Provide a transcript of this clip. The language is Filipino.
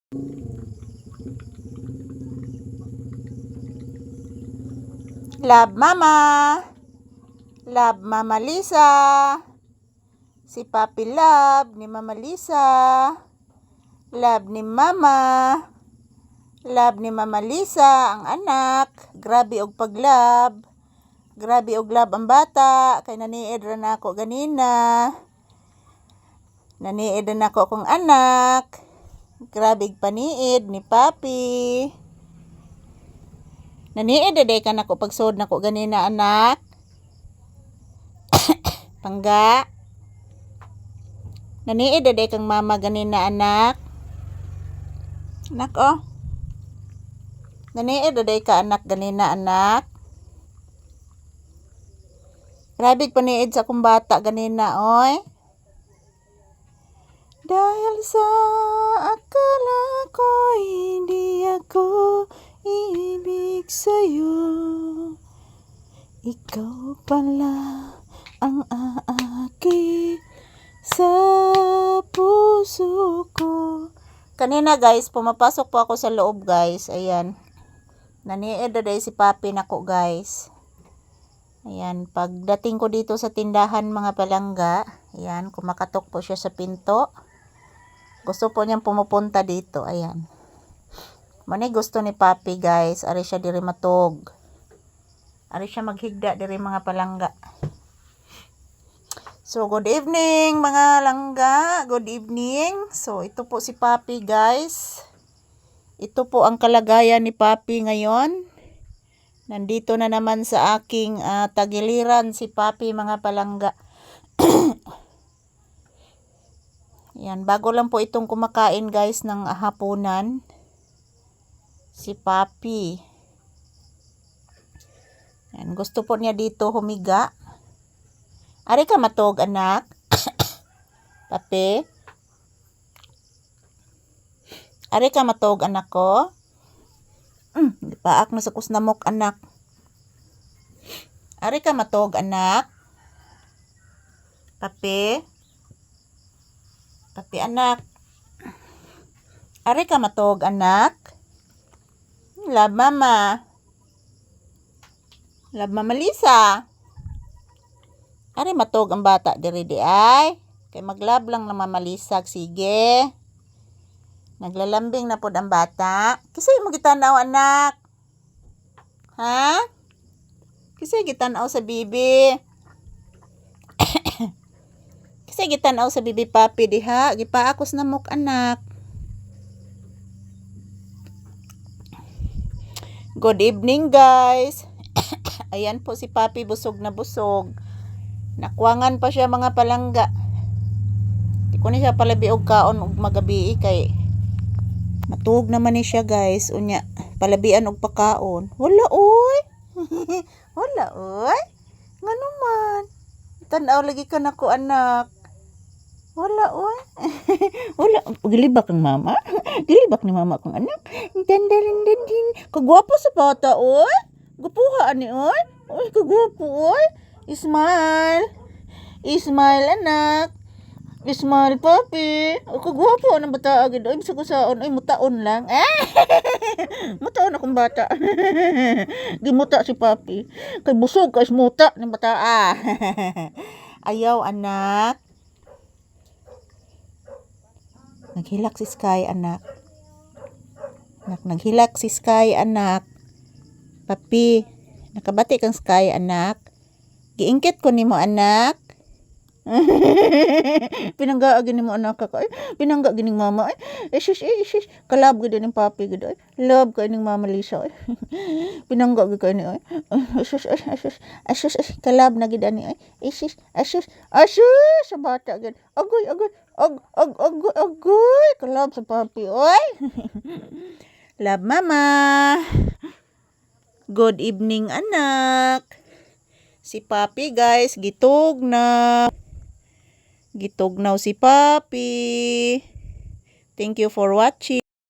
Love Mama. Love Mama Lisa. Si Papi Love ni Mama Lisa. Love ni Mama. Love ni Mama Lisa ang anak. Grabe og paglab. Grabe og love ang bata. Kay naniid ra na ako ganina. Naniid na ako akong anak. Grabe paniid ni Papi. Naniid day ka nako pagsod nako ganina anak. Pangga. Naniid day kang mama ganina anak. Anak oh. Naniid day ka anak ganina anak. Grabe paniid sa akong bata ganina oy. Dahil sa akala ko hindi ako ibig sa'yo, ikaw pala ang aaki sa puso ko. Kanina guys, pumapasok po ako sa loob guys. Ayan. Naniid day si Papi nako guys. Ayan. Pagdating ko dito sa tindahan mga palangga, ayan, kumakatok po siya sa pinto. Gusto po niyang pumupunta dito. Ayan. Mani gusto ni Papi guys. Ari siya diri matog. Ari siya maghigda diri mga palangga. So good evening mga langga. Good evening. So ito po si Papi guys. Ito po ang kalagayan ni Papi ngayon. Nandito na naman sa aking tagiliran si Papi mga palangga. Yan, bago lang po itong kumakain guys ng hapunan. Si Papi. Yan, gusto po niya dito humiga. Ari ka matog anak. Papi. Ari ka matog anak ko. Paak na sa kusnamok anak. Ari ka matog anak. Papi. Papi anak. Ari ka matog anak. Love Mama. Love Mama Lisa. Ari matog ang bata diri di ay. Kay maglab lang na Mama Lisa. Sige. Naglalambing na pod ang bata. Kisay mo gitanaw anak? Ha? Kisay gitanaw sa bibi? Kisay gitanaw sa bibi Papi diha? Gipaakos na mok anak. Good evening guys. Ayan po si Papi busog na busog. Nakwangan pa siya mga palangga. Di ko na siya palabi og kaon og magabi kay matug naman ni siya guys. Unya palabian og pakaon. Wala oy. Wala oy. Ngano man? Tan-aw lagi ka nako anak. Wala oy. Wala gilibak ng mama. Gilibak ni mama kong anak. Dandarin din. Kagwapo sa bata oy. Gupuha ani oy. Oy kagwapo oy. Smile. Smile anak. Smile Papi. Kagwapo ng bata agad. Oy bisa ko saon. Oy mutaon lang. Mutaon akong bata. Gimuta si Papi. Kay busog kay muta ng bata. Ayaw anak. Naghilak si Sky anak. Naghilak si Sky anak. Papi, nakabati kang Sky anak. Giingkit ko nimo anak. Pinangga gini mo anak ka. Pinangga gining mama. Isis. Kalab gid ning Papi gid. Love kay ning Mama Lisa. Pinangga gid kay ni. Isis. Kalab na gid ani. Isis. Sa bata gid. Agoy. Kalab sa Papi oy. Love Mama. Good evening anak. Si Papi guys, gitugnaw si Papi. Thank you for watching.